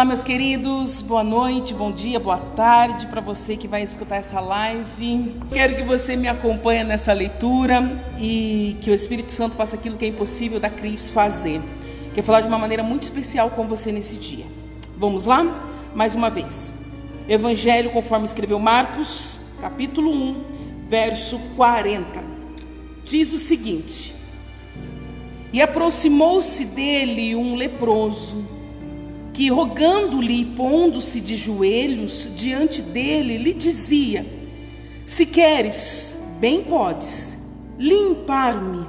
Olá, meus queridos, boa noite, bom dia, boa tarde para você que vai escutar essa live. Quero que você me acompanhe nessa leitura e que o Espírito Santo faça aquilo que é impossível da Cris fazer. Quero falar de uma maneira muito especial com você nesse dia. Vamos lá? Mais uma vez. Evangelho conforme escreveu Marcos, capítulo 1, verso 40. Diz o seguinte: E aproximou-se dele um leproso, que rogando-lhe e pondo-se de joelhos diante dele, lhe dizia: Se queres, bem podes limpar-me.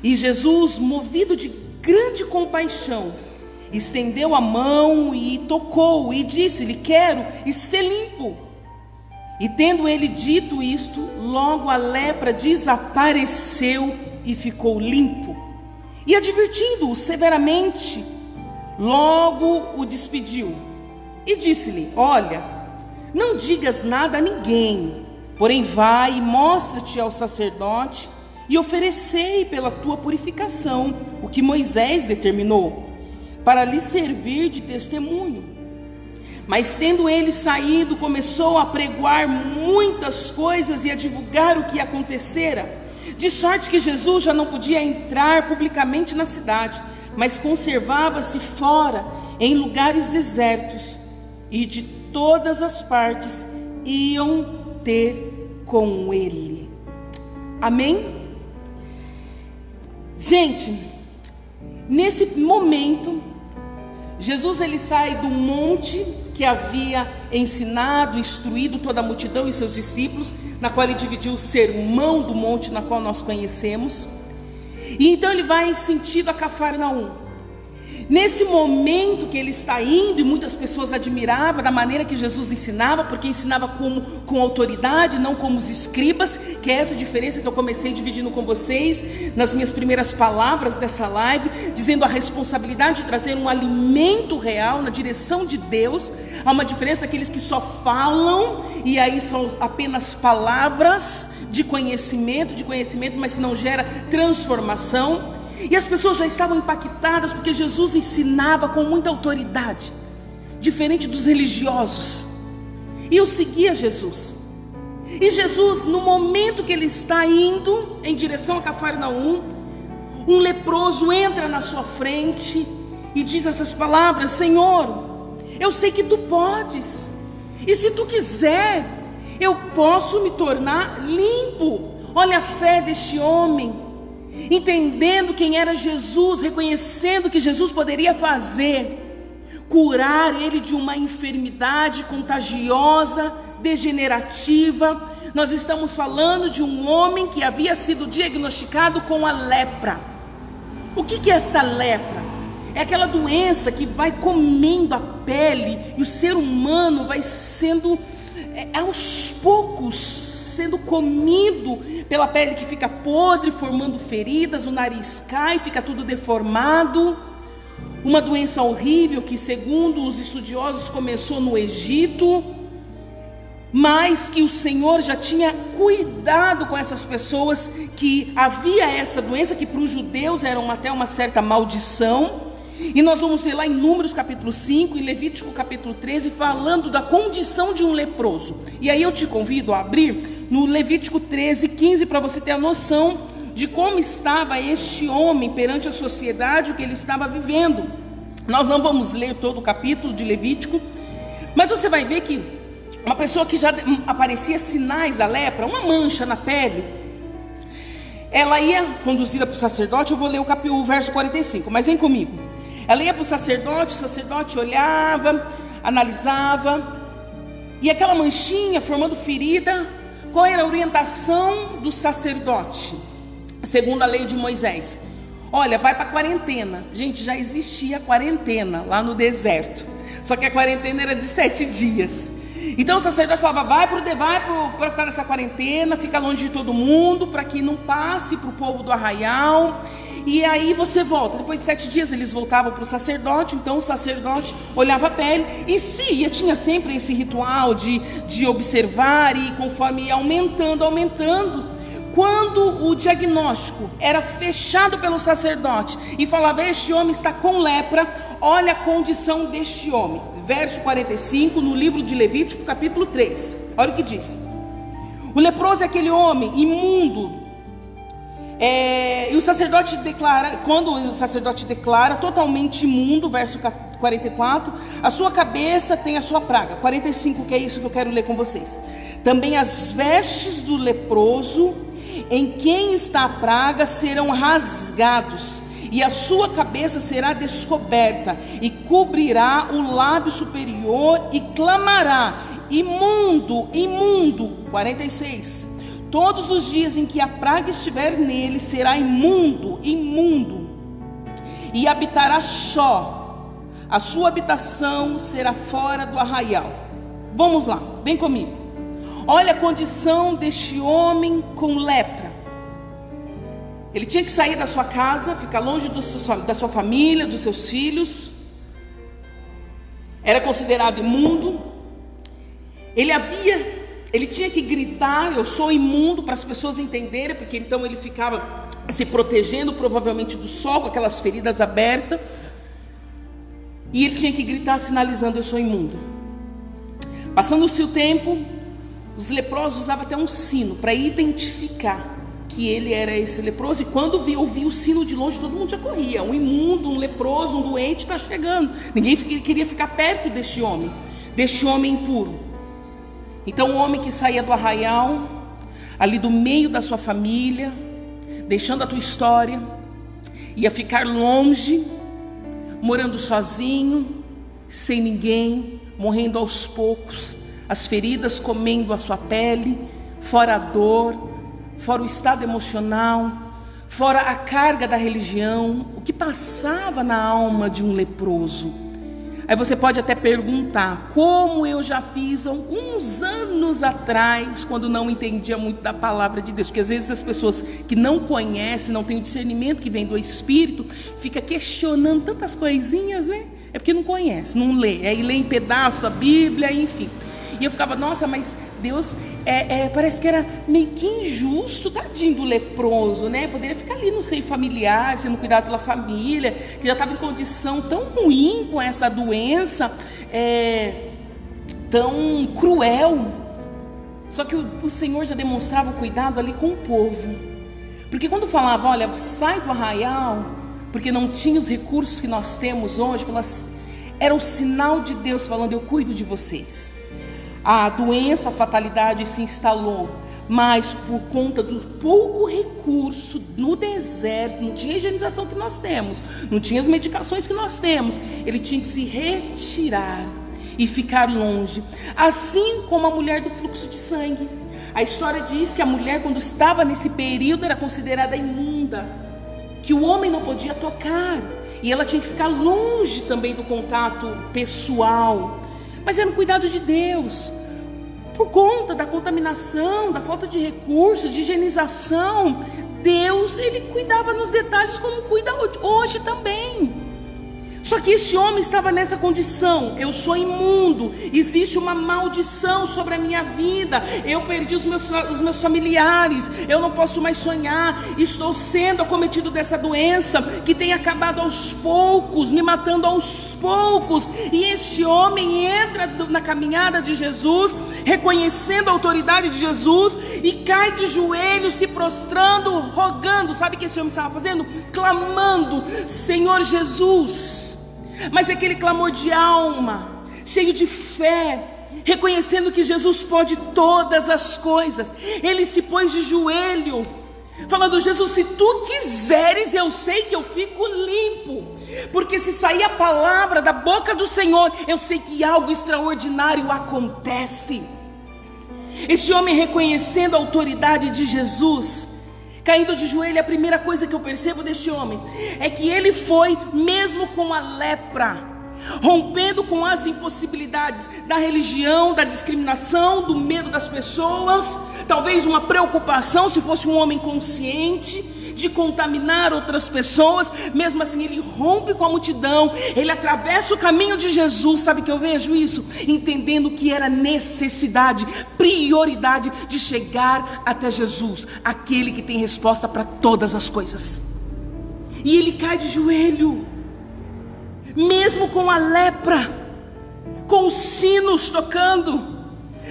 E Jesus, movido de grande compaixão, estendeu a mão e tocou, e disse-lhe: Quero e ser limpo. E tendo ele dito isto, logo a lepra desapareceu e ficou limpo. E advertindo-o severamente, logo o despediu e disse-lhe: Olha, não digas nada a ninguém, porém vai e mostra-te ao sacerdote e oferecei pela tua purificação o que Moisés determinou, para lhe servir de testemunho. Mas tendo ele saído, começou a pregoar muitas coisas e a divulgar o que acontecera, de sorte que Jesus já não podia entrar publicamente na cidade, mas conservava-se fora, em lugares desertos, e de todas as partes iam ter com ele. Amém? Gente, nesse momento, Jesus ele sai do monte que havia ensinado, instruído toda a multidão e seus discípulos, na qual ele dividiu o sermão do monte, na qual nós conhecemos. E então ele vai em sentido a Cafarnaum. Nesse momento que ele está indo, e muitas pessoas admiravam da maneira que Jesus ensinava, porque ensinava com autoridade, não como os escribas, que é essa diferença que eu comecei dividindo com vocês nas minhas primeiras palavras dessa live, dizendo a responsabilidade de trazer um alimento real na direção de Deus. Há uma diferença daqueles que só falam, e aí são apenas palavras de conhecimento, mas que não gera transformação. E as pessoas já estavam impactadas porque Jesus ensinava com muita autoridade, diferente dos religiosos. E eu seguia Jesus. E Jesus, no momento que ele está indo em direção a Cafarnaum, um leproso entra na sua frente e diz essas palavras: Senhor, eu sei que tu podes, e se tu quiser, eu posso me tornar limpo. Olha a fé deste homem, entendendo quem era Jesus, reconhecendo que Jesus poderia curar ele de uma enfermidade contagiosa, degenerativa. Nós estamos falando de um homem que havia sido diagnosticado com a lepra. O que é essa lepra? É aquela doença que vai comendo a pele, e o ser humano vai sendo, aos poucos, sendo comido pela pele, que fica podre, formando feridas, o nariz cai, fica tudo deformado. Uma doença horrível que, segundo os estudiosos, começou no Egito, mas que o Senhor já tinha cuidado com essas pessoas, que havia essa doença, que para os judeus era até uma certa maldição. E nós vamos ver lá em Números capítulo 5, em Levítico capítulo 13, falando da condição de um leproso. E aí eu te convido a abrir no Levítico 13, 15, para você ter a noção de como estava este homem perante a sociedade, o que ele estava vivendo. Nós não vamos ler todo o capítulo de Levítico, mas você vai ver que uma pessoa que já aparecia sinais da lepra, uma mancha na pele, ela ia conduzida para o sacerdote. Eu vou ler o verso 45, mas vem comigo. Ela ia para o sacerdote olhava, analisava, e aquela manchinha formando ferida, qual era a orientação do sacerdote? Segundo a lei de Moisés: olha, vai para a quarentena. Gente, já existia quarentena lá no deserto, só que a quarentena era de 7 dias. Então o sacerdote falava: vai para ficar nessa quarentena, fica longe de todo mundo, para que não passe para o povo do arraial. E aí você volta. Depois de 7 dias eles voltavam para o sacerdote. Então o sacerdote olhava a pele e tinha sempre esse ritual de observar, e conforme ia aumentando, quando o diagnóstico era fechado pelo sacerdote e falava: este homem está com lepra, olha a condição deste homem. Verso 45, no livro de Levítico, capítulo 3. Olha o que diz. O leproso é aquele homem imundo. E o sacerdote declara, quando o sacerdote declara totalmente imundo, verso 44, a sua cabeça tem a sua praga. 45, que é isso que eu quero ler com vocês. Também as vestes do leproso, em quem está a praga, serão rasgados, e a sua cabeça será descoberta, e cobrirá o lábio superior, e clamará: imundo, imundo. 46. Todos os dias em que a praga estiver nele, será imundo, imundo, e habitará só. A sua habitação será fora do arraial. Vamos lá, vem comigo. Olha a condição deste homem com lepra. Ele tinha que sair da sua casa, ficar longe da sua família, dos seus filhos. Era considerado imundo. Ele tinha que gritar: eu sou imundo, para as pessoas entenderem, porque então ele ficava se protegendo provavelmente do sol, com aquelas feridas abertas. E ele tinha que gritar sinalizando: eu sou imundo. Passando-se o tempo, os leprosos usavam até um sino para identificar que ele era esse leproso. E quando ouvia o sino de longe, todo mundo já corria. Um imundo, um leproso, um doente está chegando. Ninguém queria ficar perto deste homem impuro. Então o homem que saía do arraial, ali do meio da sua família, deixando a tua história, ia ficar longe, morando sozinho, sem ninguém, morrendo aos poucos, as feridas comendo a sua pele, fora a dor, fora o estado emocional, fora a carga da religião, o que passava na alma de um leproso. Aí você pode até perguntar, como eu já fiz alguns anos atrás, quando não entendia muito da palavra de Deus. Porque às vezes as pessoas que não conhecem, não têm o discernimento que vem do Espírito, fica questionando tantas coisinhas, né? É porque não conhece, não lê. Aí lê em pedaços a Bíblia, enfim. E eu ficava: nossa, mas Deus parece que era meio que injusto, tadinho do leproso, né? Poderia ficar ali no seio familiar, sendo cuidado pela família, que já estava em condição tão ruim com essa doença, tão cruel. Só que o Senhor já demonstrava o cuidado ali com o povo. Porque quando falava: olha, sai do arraial, porque não tinha os recursos que nós temos hoje, era um sinal de Deus falando: eu cuido de vocês. A doença, a fatalidade se instalou, mas por conta do pouco recurso no deserto, não tinha a higienização que nós temos, não tinha as medicações que nós temos, ele tinha que se retirar e ficar longe. Assim como a mulher do fluxo de sangue. A história diz que a mulher, quando estava nesse período, era considerada imunda, que o homem não podia tocar, e ela tinha que ficar longe também do contato pessoal. Mas era um cuidado de Deus. Por conta da contaminação, da falta de recursos, de higienização, Deus, ele cuidava nos detalhes como cuida hoje também. Só que este homem estava nessa condição: eu sou imundo, existe uma maldição sobre a minha vida, eu perdi os meus familiares, eu não posso mais sonhar, estou sendo acometido dessa doença que tem acabado aos poucos, me matando aos poucos. E este homem entra na caminhada de Jesus, reconhecendo a autoridade de Jesus, e cai de joelhos, se prostrando, rogando. Sabe o que esse homem estava fazendo? Clamando: Senhor Jesus. Mas aquele clamor de alma, cheio de fé, reconhecendo que Jesus pode todas as coisas. Ele se pôs de joelho, falando: Jesus, se tu quiseres, eu sei que eu fico limpo, porque se sair a palavra da boca do Senhor, eu sei que algo extraordinário acontece. Este homem, reconhecendo a autoridade de Jesus, caindo de joelho, a primeira coisa que eu percebo deste homem é que ele foi, mesmo com a lepra, rompendo com as impossibilidades da religião, da discriminação, do medo das pessoas, talvez uma preocupação, se fosse um homem consciente, de contaminar outras pessoas. Mesmo assim ele rompe com a multidão, ele atravessa o caminho de Jesus. Sabe que eu vejo isso? Entendendo que era necessidade, prioridade de chegar até Jesus, aquele que tem resposta para todas as coisas. E ele cai de joelho, mesmo com a lepra, com os sinos tocando.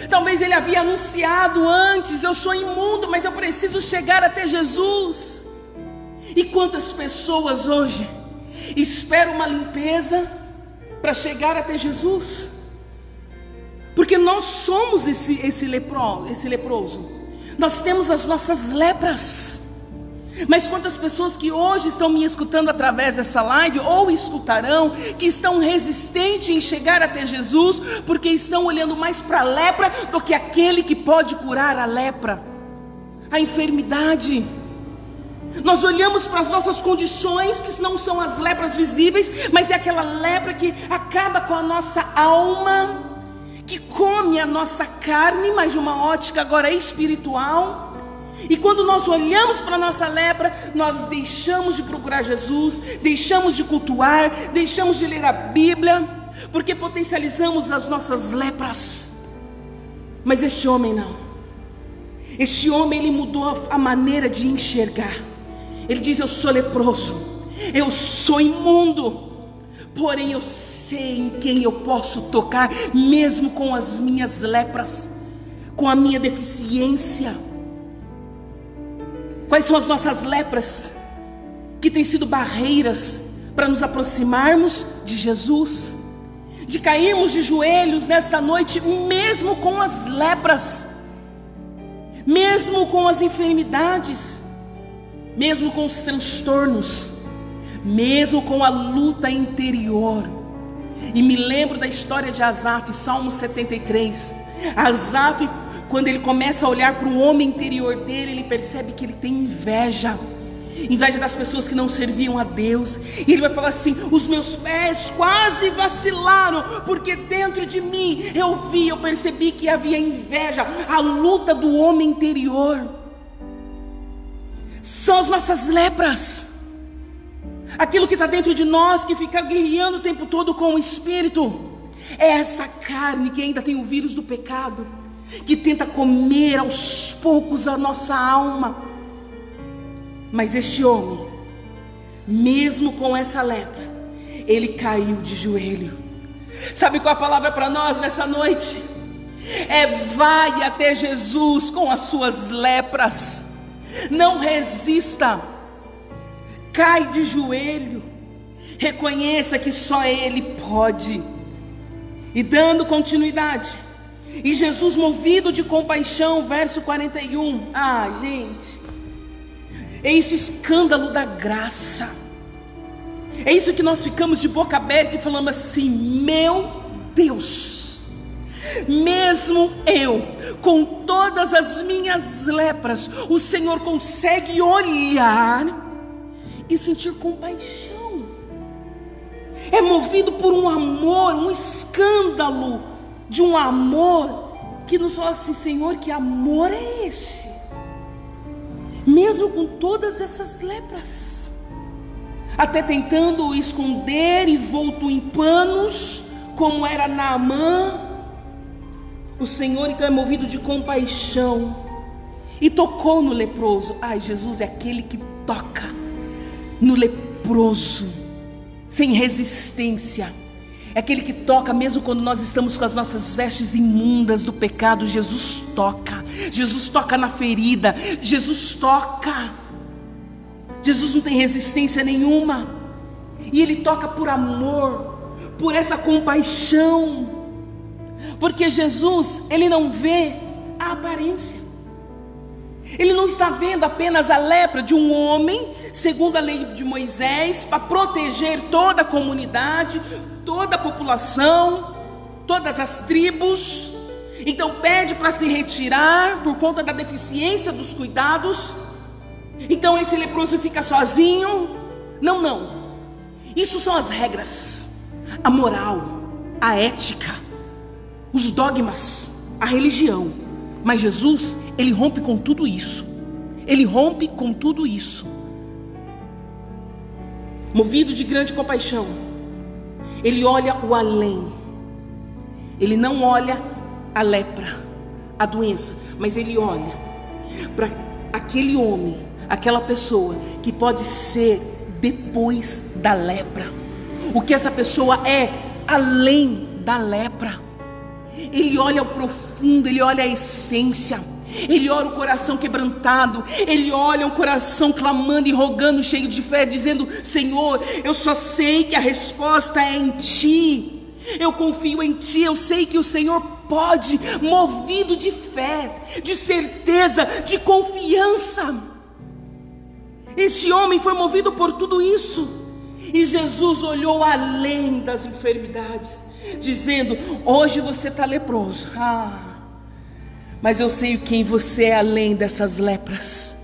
Talvez ele havia anunciado antes: eu sou imundo, mas eu preciso chegar até Jesus. E quantas pessoas hoje esperam uma limpeza para chegar até Jesus? Porque nós somos esse leproso. Nós temos as nossas lepras. Mas quantas pessoas que hoje estão me escutando através dessa live, ou escutarão, que estão resistentes em chegar até Jesus, porque estão olhando mais para a lepra do que aquele que pode curar a lepra, a enfermidade. Nós olhamos para as nossas condições, que não são as lepras visíveis, mas é aquela lepra que acaba com a nossa alma, que come a nossa carne, mas de uma ótica agora espiritual. E quando nós olhamos para a nossa lepra, nós deixamos de procurar Jesus, deixamos de cultuar, deixamos de ler a Bíblia, porque potencializamos as nossas lepras. Mas este homem não. Este homem, ele mudou a maneira de enxergar. Ele diz: eu sou leproso, eu sou imundo, porém eu sei em quem eu posso tocar, mesmo com as minhas lepras, com a minha deficiência. Quais são as nossas lepras que têm sido barreiras para nos aproximarmos de Jesus, de cairmos de joelhos nesta noite, mesmo com as lepras, mesmo com as enfermidades, mesmo com os transtornos, mesmo com a luta interior? E me lembro da história de Asaf, Salmo 73. Asaf, quando ele começa a olhar para o homem interior dele, ele percebe que ele tem inveja das pessoas que não serviam a Deus. E ele vai falar assim: os meus pés quase vacilaram, porque dentro de mim eu percebi que havia inveja. A luta do homem interior são as nossas lepras, aquilo que está dentro de nós, que fica guerreando o tempo todo com o espírito. É essa carne que ainda tem o vírus do pecado, que tenta comer aos poucos a nossa alma. Mas este homem, mesmo com essa lepra, ele caiu de joelho. Sabe qual a palavra para nós nessa noite? Vai até Jesus com as suas lepras. Não resista. Cai de joelho. Reconheça que só Ele pode. E dando continuidade, e Jesus, movido de compaixão, verso 41. Gente, é esse escândalo da graça. É isso que nós ficamos de boca aberta e falamos assim: meu Deus, mesmo eu, com todas as minhas lepras, o Senhor consegue olhar e sentir compaixão. É movido por um amor, um escândalo de um amor que nos fala assim: Senhor, que amor é esse? Mesmo com todas essas lepras, até tentando esconder, envolto em panos, como era Naamã, o Senhor então é movido de compaixão e tocou no leproso. Jesus é aquele que toca no leproso sem resistência. É aquele que toca mesmo quando nós estamos com as nossas vestes imundas do pecado. Jesus toca na ferida, Jesus toca. Jesus não tem resistência nenhuma, e Ele toca por amor, por essa compaixão, porque Jesus, Ele não vê a aparência. Ele não está vendo apenas a lepra de um homem, segundo a lei de Moisés, para proteger toda a comunidade, toda a população, todas as tribos. Então pede para se retirar por conta da deficiência dos cuidados. Então esse leproso fica sozinho. Não. Isso são as regras, a moral, a ética, os dogmas, a religião. Mas Jesus, Ele rompe com tudo isso. Ele rompe com tudo isso. Movido de grande compaixão, Ele olha o além. Ele não olha a lepra, a doença, mas Ele olha para aquele homem, aquela pessoa que pode ser depois da lepra, o que essa pessoa é além da lepra. Ele olha o profundo, ele olha a essência, ele olha o coração quebrantado, ele olha o coração clamando e rogando, cheio de fé, dizendo: Senhor, eu só sei que a resposta é em Ti, eu confio em Ti, eu sei que o Senhor pode, movido de fé, de certeza, de confiança. Este homem foi movido por tudo isso, e Jesus olhou além das enfermidades, dizendo: hoje você está leproso, mas eu sei quem você é além dessas lepras.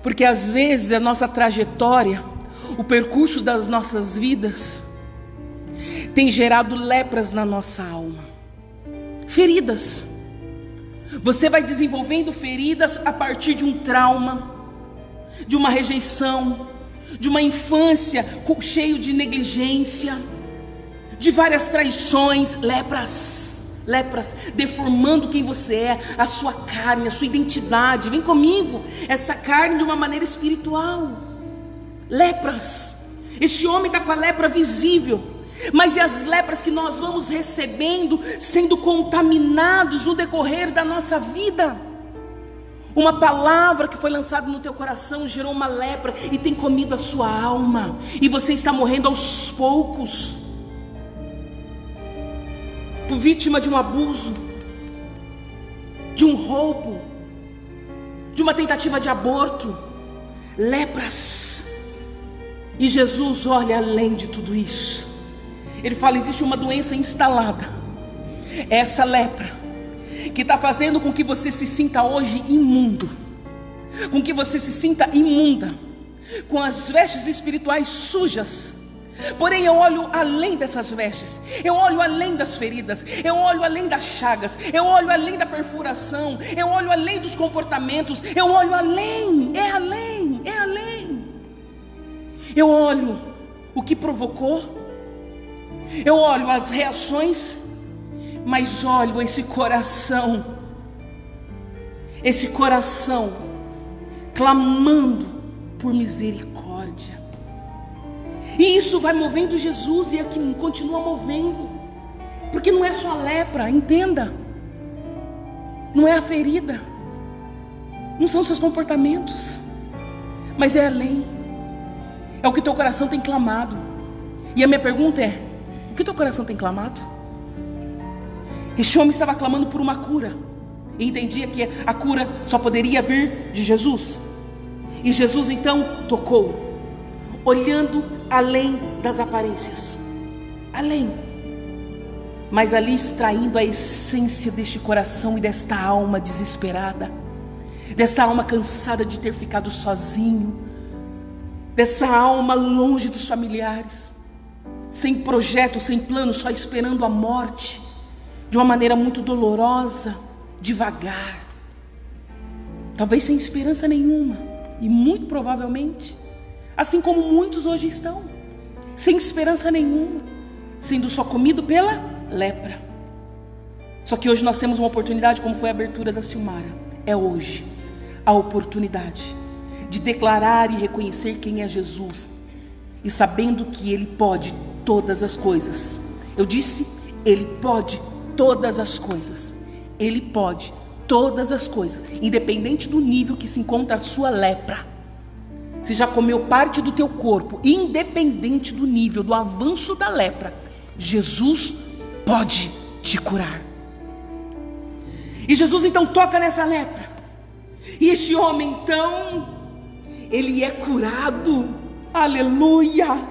Porque às vezes a nossa trajetória, o percurso das nossas vidas, tem gerado lepras na nossa alma, feridas. Você vai desenvolvendo feridas a partir de um trauma, de uma rejeição, de uma infância cheio de negligência, de várias traições, lepras, deformando quem você é, a sua carne, a sua identidade. Vem comigo, essa carne de uma maneira espiritual. Lepras. Este homem está com a lepra visível, mas é as lepras que nós vamos recebendo, sendo contaminados no decorrer da nossa vida. Uma palavra que foi lançada no teu coração gerou uma lepra e tem comido a sua alma, e você está morrendo aos poucos, por vítima de um abuso, de um roubo, de uma tentativa de aborto. Lepras. E Jesus olha além de tudo isso. Ele fala: existe uma doença instalada, essa lepra, que está fazendo com que você se sinta hoje imundo, com que você se sinta imunda, com as vestes espirituais sujas. Porém eu olho além dessas vestes, eu olho além das feridas, eu olho além das chagas, eu olho além da perfuração, eu olho além dos comportamentos, eu olho além, é além. Eu olho o que provocou, eu olho as reações, mas olho esse coração clamando por misericórdia. E isso vai movendo Jesus, e é que continua movendo, porque não é só a lepra, entenda, não é a ferida, não são seus comportamentos, mas é além, é o que teu coração tem clamado. E a minha pergunta é: o que teu coração tem clamado? Este homem estava clamando por uma cura, e entendia que a cura só poderia vir de Jesus. E Jesus então tocou, olhando além das aparências, além, mas ali extraindo a essência deste coração e desta alma desesperada, desta alma cansada de ter ficado sozinho, dessa alma longe dos familiares, sem projeto, sem plano, só esperando a morte, de uma maneira muito dolorosa, devagar, talvez sem esperança nenhuma, e muito provavelmente, assim como muitos hoje estão, sem esperança nenhuma, sendo só comido pela lepra. Só que hoje nós temos uma oportunidade, como foi a abertura da Silmara. É hoje a oportunidade de declarar e reconhecer quem é Jesus, e sabendo que Ele pode todas as coisas. Eu disse, Ele pode todas as coisas. Ele pode todas as coisas, independente do nível que se encontra a sua lepra. Se já comeu parte do teu corpo, independente do nível, do avanço da lepra, Jesus pode te curar. E Jesus então toca nessa lepra, e este homem então, ele é curado, aleluia.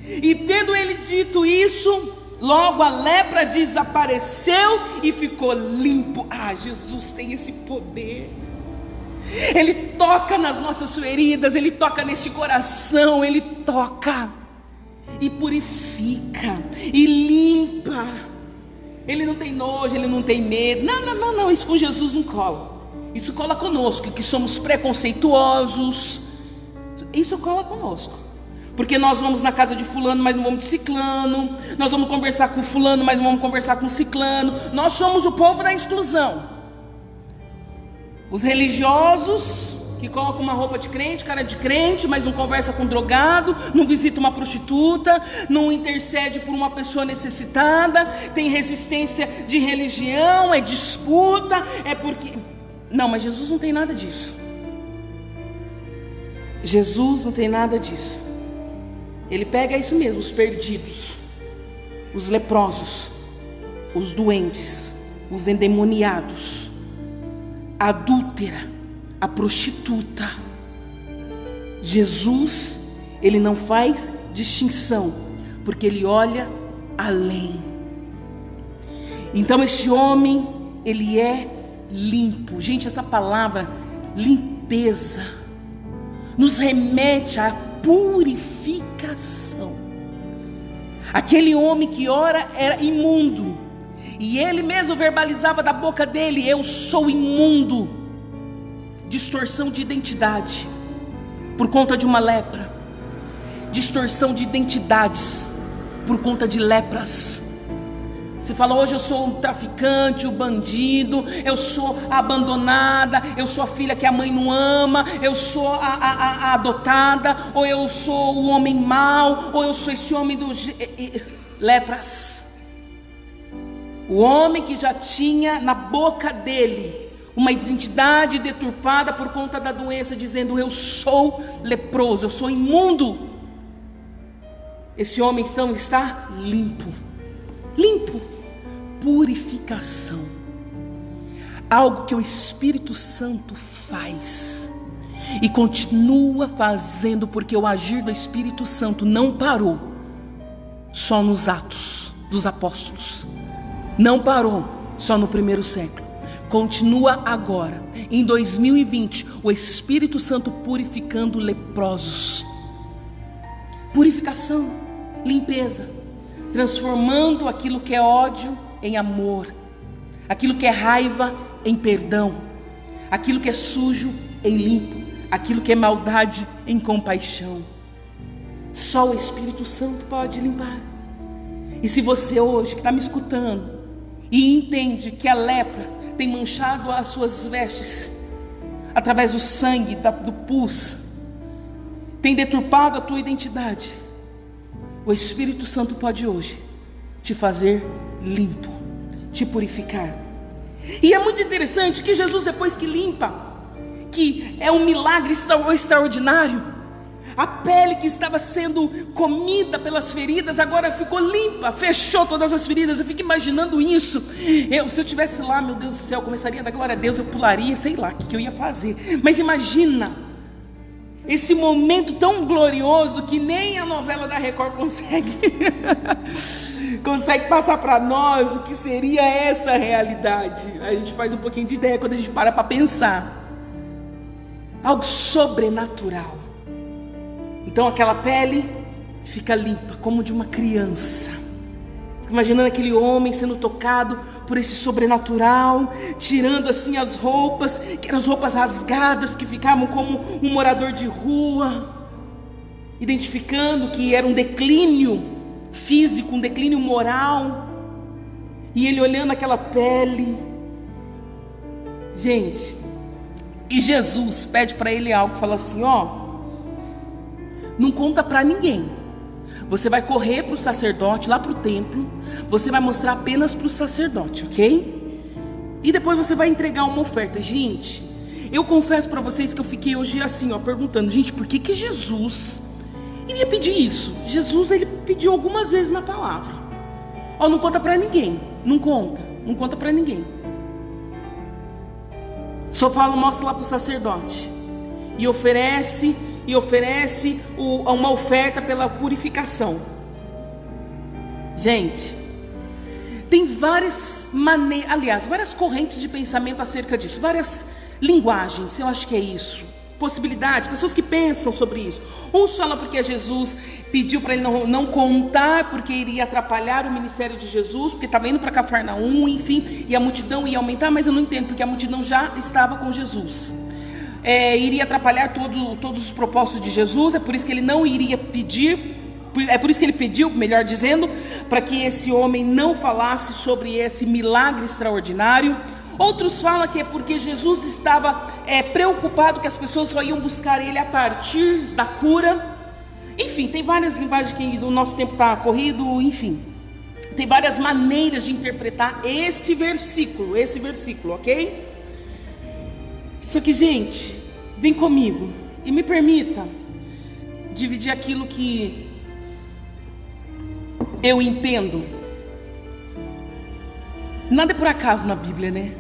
E tendo ele dito isso, logo a lepra desapareceu e ficou limpo. Jesus tem esse poder. Ele toca nas nossas feridas, Ele toca neste coração, Ele toca e purifica e limpa. Ele não tem nojo, Ele não tem medo. Não, isso com Jesus não cola. Isso cola conosco, que somos preconceituosos. Isso cola conosco, porque nós vamos na casa de fulano, mas não vamos de ciclano. Nós vamos conversar com fulano, mas não vamos conversar com ciclano. Nós somos o povo da exclusão. Os religiosos que coloca uma roupa de crente, cara de crente, mas não conversa com drogado, não visita uma prostituta, não intercede por uma pessoa necessitada, tem resistência de religião, é disputa, é porque... Não, mas Jesus não tem nada disso. Jesus não tem nada disso. Ele pega isso mesmo, os perdidos, os leprosos, os doentes, os endemoniados, a adúltera, a prostituta. Jesus, ele não faz distinção, porque ele olha além. Então este homem, ele é limpo. Gente, essa palavra limpeza nos remete à purificação. Aquele homem que ora era imundo, e ele mesmo verbalizava da boca dele: eu sou imundo. Distorção de identidade por conta de uma lepra, distorção de identidades por conta de lepras. Você fala: hoje eu sou um traficante, um bandido, eu sou a abandonada, eu sou a filha que a mãe não ama, eu sou a adotada, ou eu sou o homem mau, ou eu sou esse homem dos lepras. O homem que já tinha na boca dele uma identidade deturpada por conta da doença, dizendo: eu sou leproso, eu sou imundo. Esse homem então está limpo. Limpo. Purificação. Algo que o Espírito Santo faz e continua fazendo, porque o agir do Espírito Santo não parou só nos Atos dos Apóstolos, não parou só no primeiro século, continua agora, em 2020, o Espírito Santo purificando leprosos. Purificação, limpeza, transformando aquilo que é ódio em amor, aquilo que é raiva em perdão, aquilo que é sujo em limpo, aquilo que é maldade em compaixão. Só o Espírito Santo pode limpar. E se você hoje que está me escutando e entende que a lepra tem manchado as suas vestes através do sangue, do pus, tem deturpado a tua identidade, o Espírito Santo pode hoje te fazer limpo, te purificar. E é muito interessante que Jesus, depois que limpa, que é um milagre extraordinário, a pele que estava sendo comida pelas feridas agora ficou limpa, fechou todas as feridas. Eu fico imaginando isso. Se eu estivesse lá, meu Deus do céu, começaria a dar glória a Deus, eu pularia, sei lá o que eu ia fazer. Mas imagina esse momento tão glorioso que nem a novela da Record consegue passar para nós o que seria essa realidade. A gente faz um pouquinho de ideia quando a gente para pensar. Algo sobrenatural. Então aquela pele fica limpa, como de uma criança. Imaginando aquele homem sendo tocado por esse sobrenatural, tirando assim as roupas, que eram as roupas rasgadas, que ficavam como um morador de rua, identificando que era um declínio físico, um declínio moral. E ele olhando aquela pele. Gente, e Jesus pede para ele algo, fala assim: ó, não conta para ninguém. Você vai correr para o sacerdote, lá para o templo. Você vai mostrar apenas para o sacerdote, ok? E depois você vai entregar uma oferta. Gente, eu confesso para vocês que eu fiquei hoje assim, ó, perguntando: gente, por que Jesus iria pedir isso? Jesus, ele pediu algumas vezes na palavra: ó, não conta para ninguém. Não conta para ninguém. Só fala, mostra lá para o sacerdote. E oferece uma oferta pela purificação. Gente, tem várias maneiras, aliás, várias correntes de pensamento acerca disso, várias linguagens, eu acho que é isso, possibilidades, pessoas que pensam sobre isso. Uns falam porque Jesus pediu para ele não contar, porque iria atrapalhar o ministério de Jesus, porque estava indo para Cafarnaum, enfim, e a multidão ia aumentar, mas eu não entendo, porque a multidão já estava com Jesus. Iria atrapalhar todos os propósitos de Jesus, é por isso que ele não iria pedir, é por isso que ele pediu, melhor dizendo, para que esse homem não falasse sobre esse milagre extraordinário. Outros falam que é porque Jesus estava preocupado que as pessoas só iam buscar ele a partir da cura. Enfim, tem várias linguagens que o nosso tempo está corrido, enfim. Tem várias maneiras de interpretar esse versículo, ok? Só que, gente, vem comigo e me permita dividir aquilo que eu entendo. Nada é por acaso na Bíblia, né?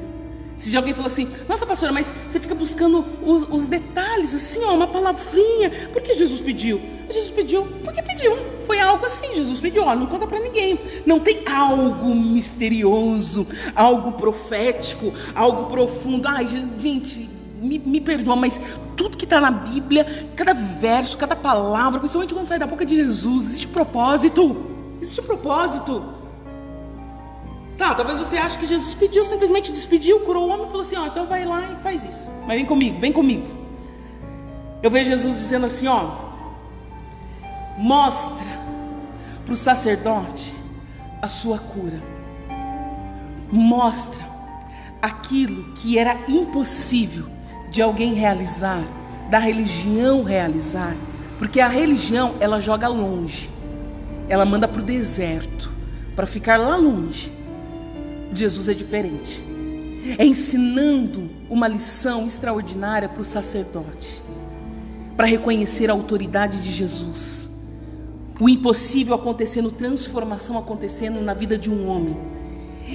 Se alguém falou assim, nossa pastora, mas você fica buscando os detalhes, assim, ó, uma palavrinha. Por que Jesus pediu? Jesus pediu porque pediu. Foi algo assim, Jesus pediu, ó, não conta pra ninguém. Não tem algo misterioso, algo profético, algo profundo. Ai, gente, me perdoa, mas tudo que está na Bíblia, cada verso, cada palavra, principalmente quando sai da boca de Jesus, existe propósito. Existe propósito. Tá, talvez você ache que Jesus pediu, simplesmente despediu, curou o homem e falou assim, ó, então vai lá e faz isso. Mas vem comigo. Eu vejo Jesus dizendo assim, ó, mostra para o sacerdote a sua cura. Mostra aquilo que era impossível de alguém realizar, da religião realizar, porque a religião, ela joga longe, ela manda para o deserto, para ficar lá longe. Jesus é diferente, é ensinando uma lição extraordinária para o sacerdote, para reconhecer a autoridade de Jesus, o impossível acontecendo, transformação acontecendo na vida de um homem.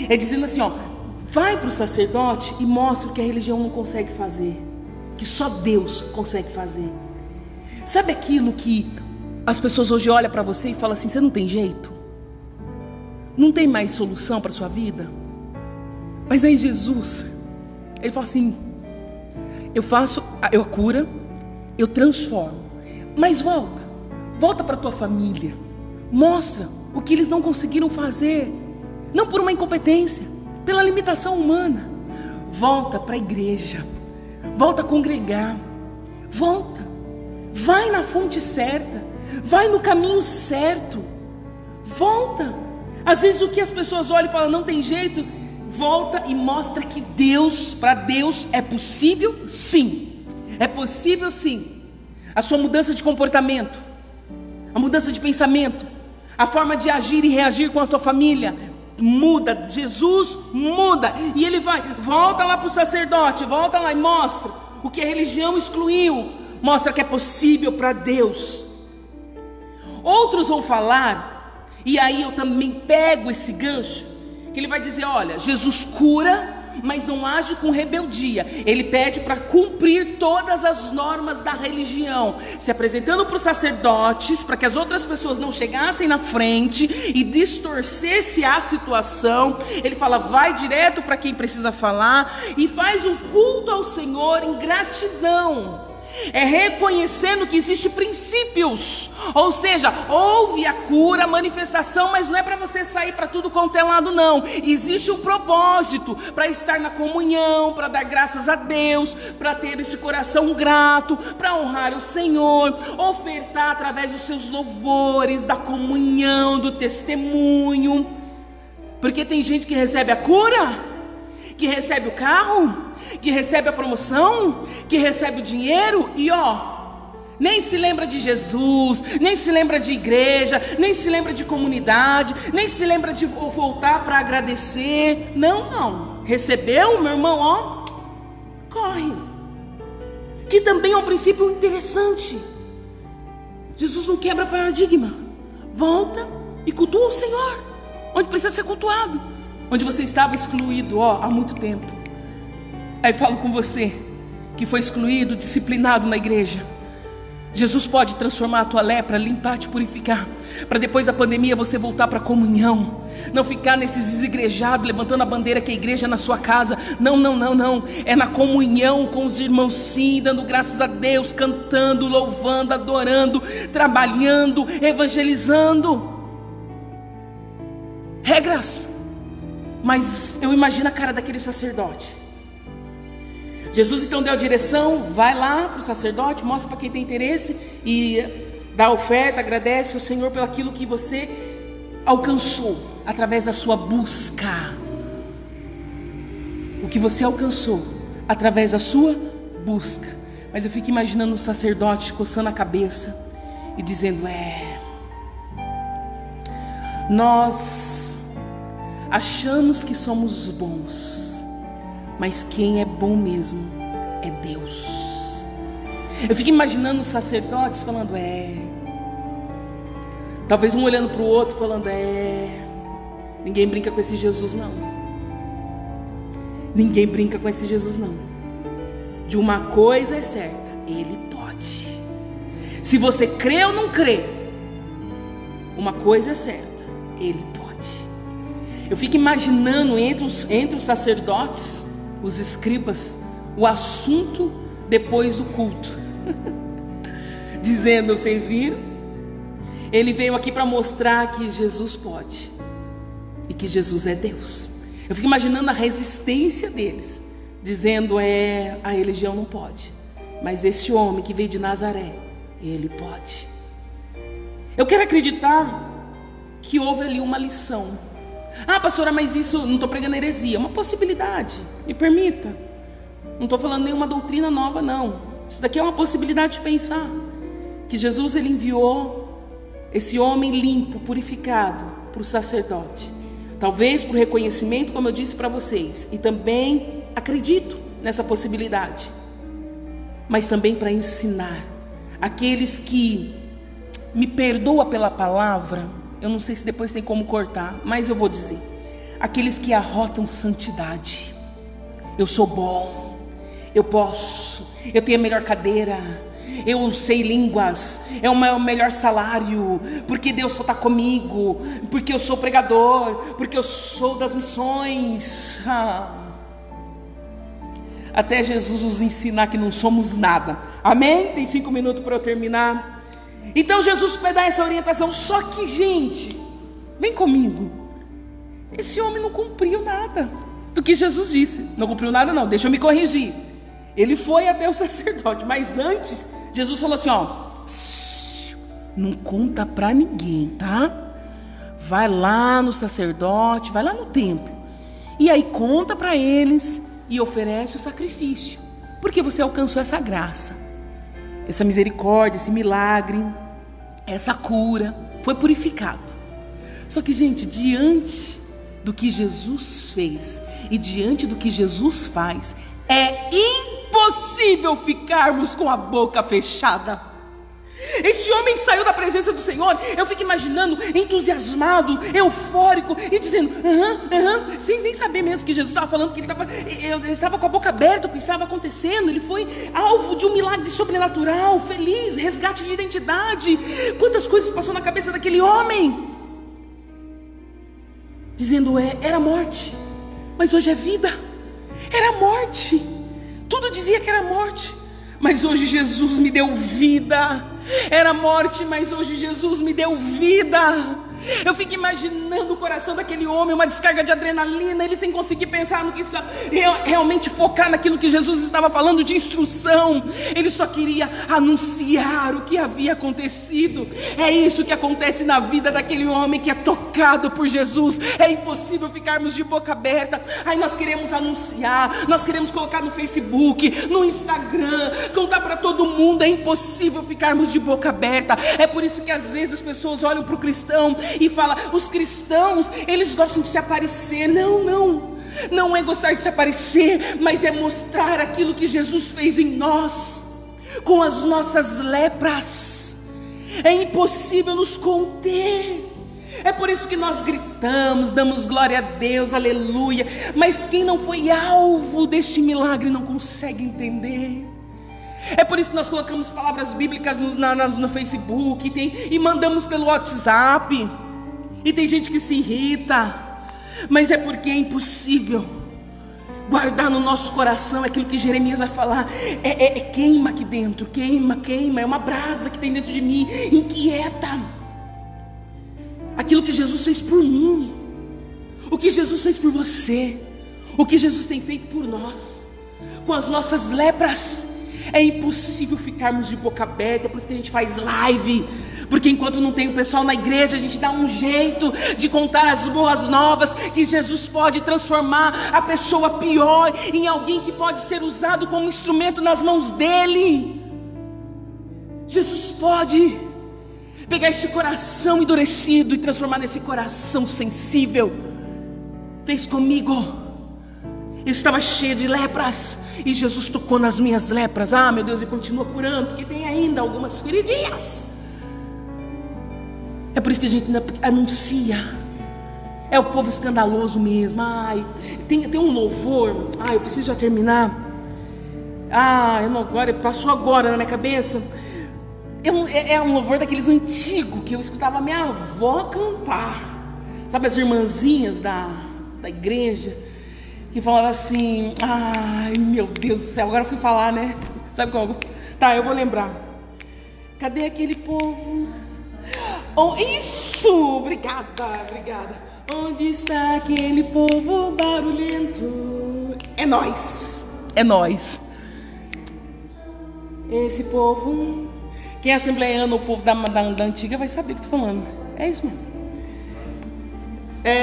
É dizendo assim, ó, vai para o sacerdote e mostra o que a religião não consegue fazer, que só Deus consegue fazer. Sabe aquilo que as pessoas hoje olham para você e falam assim, você não tem jeito? Não tem mais solução para a sua vida? Mas aí Jesus, ele fala assim, eu curo, eu transformo, mas volta para a tua família, mostra o que eles não conseguiram fazer, não por uma incompetência, pela limitação humana. Volta para a igreja, volta a congregar, vai na fonte certa, vai no caminho certo, volta. Às vezes o que as pessoas olham e falam, não tem jeito, volta e mostra que para Deus é possível sim. É possível sim. A sua mudança de comportamento, a mudança de pensamento, a forma de agir e reagir com a tua família muda. Jesus muda. E ele volta lá para o sacerdote, volta lá e mostra o que a religião excluiu. Mostra que é possível para Deus. Outros vão falar, e aí eu também pego esse gancho, que ele vai dizer, olha, Jesus cura, mas não age com rebeldia. Ele pede para cumprir todas as normas da religião, se apresentando para os sacerdotes, para que as outras pessoas não chegassem na frente e distorcesse a situação. Ele fala, vai direto para quem precisa falar e faz um culto ao Senhor em gratidão. É reconhecendo que existem princípios, ou seja, houve a cura, a manifestação, mas não é para você sair para tudo quanto é lado, não. Existe um propósito para estar na comunhão, para dar graças a Deus, para ter esse coração grato, para honrar o Senhor, ofertar através dos seus louvores, da comunhão, do testemunho. Porque tem gente que recebe a cura, que recebe o carro, que recebe a promoção, que recebe o dinheiro e nem se lembra de Jesus, nem se lembra de igreja, nem se lembra de comunidade, nem se lembra de voltar para agradecer. Não, recebeu, meu irmão, corre. Que também é um princípio interessante. Jesus não quebra paradigma. Volta e cultua o Senhor onde precisa ser cultuado, onde você estava excluído há muito tempo. Aí falo com você que foi excluído, disciplinado na igreja. Jesus pode transformar a tua lepra, limpar, te purificar, para depois da pandemia você voltar para a comunhão, não ficar nesses desigrejados, levantando a bandeira que a igreja é na sua casa. Não, é na comunhão com os irmãos sim, dando graças a Deus, cantando, louvando, adorando, trabalhando, evangelizando. Regras. Mas eu imagino a cara daquele sacerdote. Jesus então deu a direção, vai lá para o sacerdote, mostra para quem tem interesse e dá a oferta, agradece ao Senhor pelo aquilo que você alcançou através da sua busca. O que você alcançou através da sua busca. Mas eu fico imaginando um sacerdote coçando a cabeça e dizendo: nós achamos que somos bons, mas quem é bom mesmo é Deus. Eu fico imaginando os sacerdotes falando: talvez um olhando para o outro falando: ninguém brinca com esse Jesus não. Ninguém brinca com esse Jesus não. De uma coisa é certa, Ele pode. Se você crê ou não crê, uma coisa é certa, Ele pode. Eu fico imaginando entre os sacerdotes, os escribas, o assunto depois do culto. Dizendo: vocês viram? Ele veio aqui para mostrar que Jesus pode e que Jesus é Deus. Eu fico imaginando a resistência deles, dizendo: a religião não pode, mas esse homem que veio de Nazaré, ele pode. Eu quero acreditar que houve ali uma lição. Pastora, mas isso, não estou pregando heresia, é uma possibilidade, me permita. Não estou falando nenhuma doutrina nova não. Isso daqui é uma possibilidade de pensar que Jesus, ele enviou esse homem limpo, purificado, para o sacerdote. Talvez por reconhecimento, como eu disse para vocês, e também acredito nessa possibilidade, mas também para ensinar aqueles que, me perdoa pela palavra, eu não sei se depois tem como cortar, mas eu vou dizer, aqueles que arrotam santidade. Eu sou bom, eu posso, eu tenho a melhor cadeira, eu sei línguas, é o meu melhor salário, porque Deus só está comigo, porque eu sou pregador, porque eu sou das missões. Até Jesus nos ensinar que não somos nada. Amém? Tem 5 minutos para eu terminar. Então Jesus dá essa orientação. Só que, gente, vem comigo, esse homem não cumpriu nada do que Jesus disse. Não cumpriu nada não, deixa eu me corrigir. Ele foi até o sacerdote, mas antes Jesus falou assim: não conta para ninguém, tá? Vai lá no sacerdote, vai lá no templo, e aí conta para eles e oferece o sacrifício, porque você alcançou essa graça, essa misericórdia, esse milagre, essa cura, foi purificado. Só que, gente, diante do que Jesus fez e diante do que Jesus faz, é impossível ficarmos com a boca fechada. Esse homem saiu da presença do Senhor, eu fico imaginando, entusiasmado, eufórico, e dizendo, sem nem saber mesmo que Jesus estava falando, que ele estava com a boca aberta, o que estava acontecendo. Ele foi alvo de um milagre sobrenatural, feliz, resgate de identidade. Quantas coisas passou na cabeça daquele homem, dizendo, era morte, mas hoje é vida. Era morte, tudo dizia que era morte, mas hoje Jesus me deu vida. Era morte, mas hoje Jesus me deu vida. Eu fico imaginando o coração daquele homem, uma descarga de adrenalina, ele sem conseguir pensar no que realmente focar naquilo que Jesus estava falando de instrução. Ele só queria anunciar o que havia acontecido. É isso que acontece na vida daquele homem que é tocado por Jesus. É impossível ficarmos de boca aberta. Aí nós queremos anunciar, nós queremos colocar no Facebook, no Instagram, contar para todo mundo. É impossível ficarmos de boca aberta. É por isso que às vezes as pessoas olham para o cristão e fala, os cristãos, eles gostam de se aparecer. Não é gostar de se aparecer, mas é mostrar aquilo que Jesus fez em nós, com as nossas lepras. É impossível nos conter. É por isso que nós gritamos, damos glória a Deus, aleluia. Mas quem não foi alvo deste milagre não consegue entender. É por isso que nós colocamos palavras bíblicas no Facebook e mandamos pelo WhatsApp. E tem gente que se irrita, mas é porque é impossível guardar no nosso coração aquilo que Jeremias vai falar. Queima aqui dentro, queima, é uma brasa que tem dentro de mim, inquieta. Aquilo que Jesus fez por mim, o que Jesus fez por você, o que Jesus tem feito por nós, com as nossas lepras. É impossível ficarmos de boca aberta. É por isso que a gente faz live, Porque enquanto não tem o pessoal na igreja, a gente dá um jeito de contar as boas novas, que Jesus pode transformar a pessoa pior em alguém que pode ser usado como instrumento nas mãos dele. Jesus pode pegar esse coração endurecido e transformar nesse coração sensível. Fez comigo. Eu estava cheio de lepras e Jesus tocou nas minhas lepras. Ah, meu Deus, e continua curando, porque tem ainda algumas feridinhas. É por isso que a gente anuncia. É o povo escandaloso mesmo. Ai, tem um louvor. Ai, eu preciso já terminar. Passou agora na minha cabeça. É um louvor daqueles antigos que eu escutava a minha avó cantar. Sabe as irmãzinhas da igreja que falava assim: ai, meu Deus do céu, agora eu fui falar, né? Sabe como? Tá, eu vou lembrar. Cadê aquele povo? Oh, isso! Obrigada. Onde está aquele povo barulhento? É nós. Esse povo. Quem é assembleiano, o povo da antiga vai saber o que eu tô falando. É isso mesmo.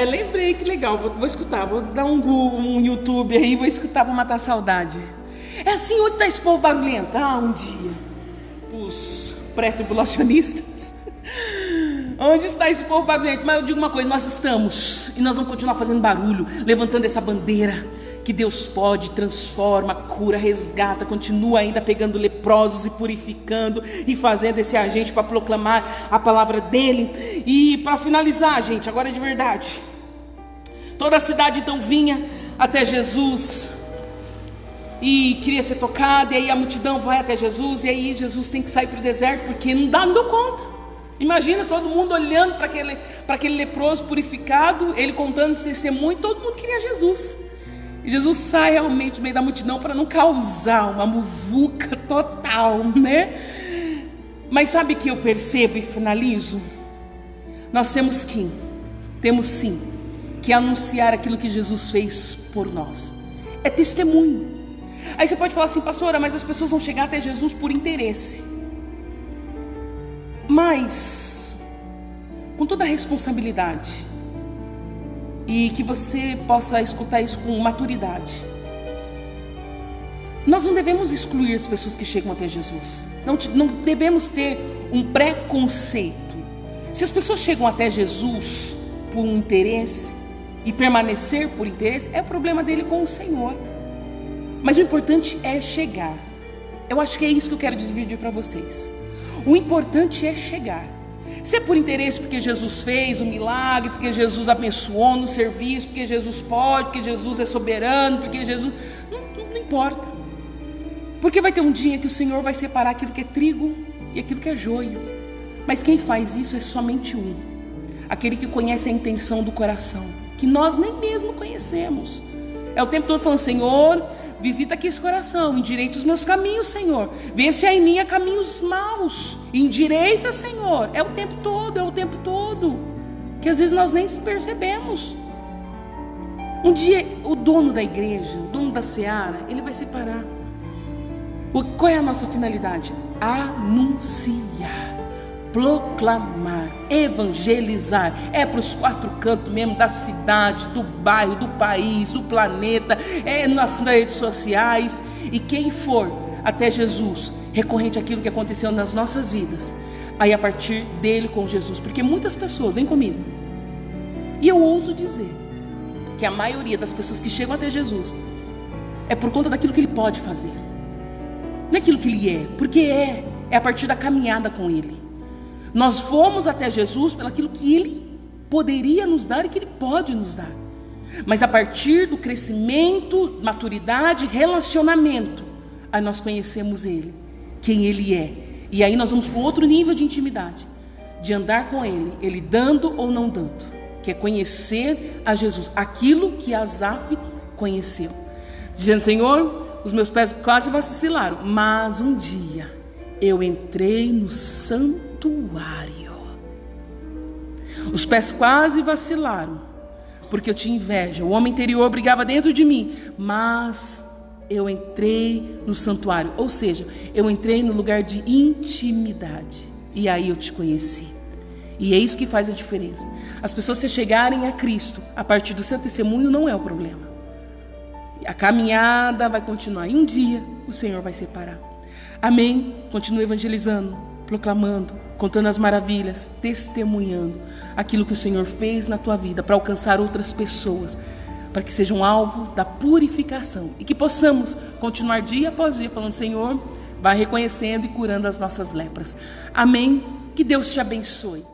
Lembrei, que legal. Vou escutar, vou dar um YouTube aí, vou escutar para matar a saudade. É assim, onde está esse povo barulhento? Um dia, os pré-tribulacionistas. Onde está esse povo barulhento? Mas eu digo uma coisa, nós estamos, e nós vamos continuar fazendo barulho, levantando essa bandeira, que Deus pode, transforma, cura, resgata, continua ainda pegando leprosos e purificando, e fazendo esse agente para proclamar a palavra dele. E para finalizar, gente, agora é de verdade, toda a cidade então vinha até Jesus, e queria ser tocada, e aí a multidão vai até Jesus, e aí Jesus tem que sair para o deserto, porque não deu conta. Imagina todo mundo olhando para aquele leproso purificado, ele contando esse testemunho, todo mundo queria Jesus. E Jesus sai realmente no meio da multidão para não causar uma muvuca total, né? Mas sabe que eu percebo e finalizo? Nós temos sim que anunciar aquilo que Jesus fez por nós. É testemunho. Aí você pode falar assim: pastora, mas as pessoas vão chegar até Jesus por interesse. Mas, com toda a responsabilidade, e que você possa escutar isso com maturidade, nós não devemos excluir as pessoas que chegam até Jesus. Não devemos ter um preconceito. Se as pessoas chegam até Jesus por um interesse e permanecer por interesse, é o problema dele com o Senhor. Mas o importante é chegar. Eu acho que é isso que eu quero dividir para vocês. O importante é chegar. Se é por interesse, porque Jesus fez um milagre, porque Jesus abençoou no serviço, porque Jesus pode, porque Jesus é soberano, porque Jesus... Não importa. Porque vai ter um dia que o Senhor vai separar aquilo que é trigo e aquilo que é joio. Mas quem faz isso é somente um. Aquele que conhece a intenção do coração, que nós nem mesmo conhecemos. É o tempo todo falando: Senhor, visita aqui esse coração, endireita os meus caminhos, Senhor. Vê se há em mim há caminhos maus, endireita, Senhor. É o tempo todo, que às vezes nós nem percebemos. Um dia o dono da igreja, o dono da seara, ele vai separar. Qual é a nossa finalidade? Anunciar, proclamar, evangelizar. É para os 4 cantos mesmo da cidade, do bairro, do país, do planeta, é nas redes sociais. E quem for até Jesus, recorrente àquilo que aconteceu nas nossas vidas, aí a partir dele com Jesus, porque muitas pessoas, vem comigo, e eu ouso dizer que a maioria das pessoas que chegam até Jesus é por conta daquilo que ele pode fazer, não é aquilo que ele é, porque é a partir da caminhada com ele. Nós fomos até Jesus pelaquilo que ele poderia nos dar e que ele pode nos dar. Mas a partir do crescimento, maturidade, relacionamento, aí nós conhecemos ele, quem ele é. E aí nós vamos para outro nível de intimidade, de andar com ele, ele dando ou não dando, que é conhecer a Jesus, aquilo que Asaf conheceu, dizendo: Senhor, os meus pés quase vacilaram, mas um dia eu entrei no santuário. Os pés quase vacilaram, porque eu tinha inveja. O homem interior brigava dentro de mim, mas eu entrei no santuário. Ou seja, eu entrei no lugar de intimidade. e aí eu te conheci. E é isso que faz a diferença. As pessoas se chegarem a Cristo a partir do seu testemunho não é o problema. A caminhada vai continuar e um dia o Senhor vai separar. Amém? Continue evangelizando, proclamando, contando as maravilhas, testemunhando aquilo que o Senhor fez na tua vida para alcançar outras pessoas, para que sejam alvo da purificação e que possamos continuar dia após dia falando: Senhor, vai reconhecendo e curando as nossas lepras. Amém? Que Deus te abençoe.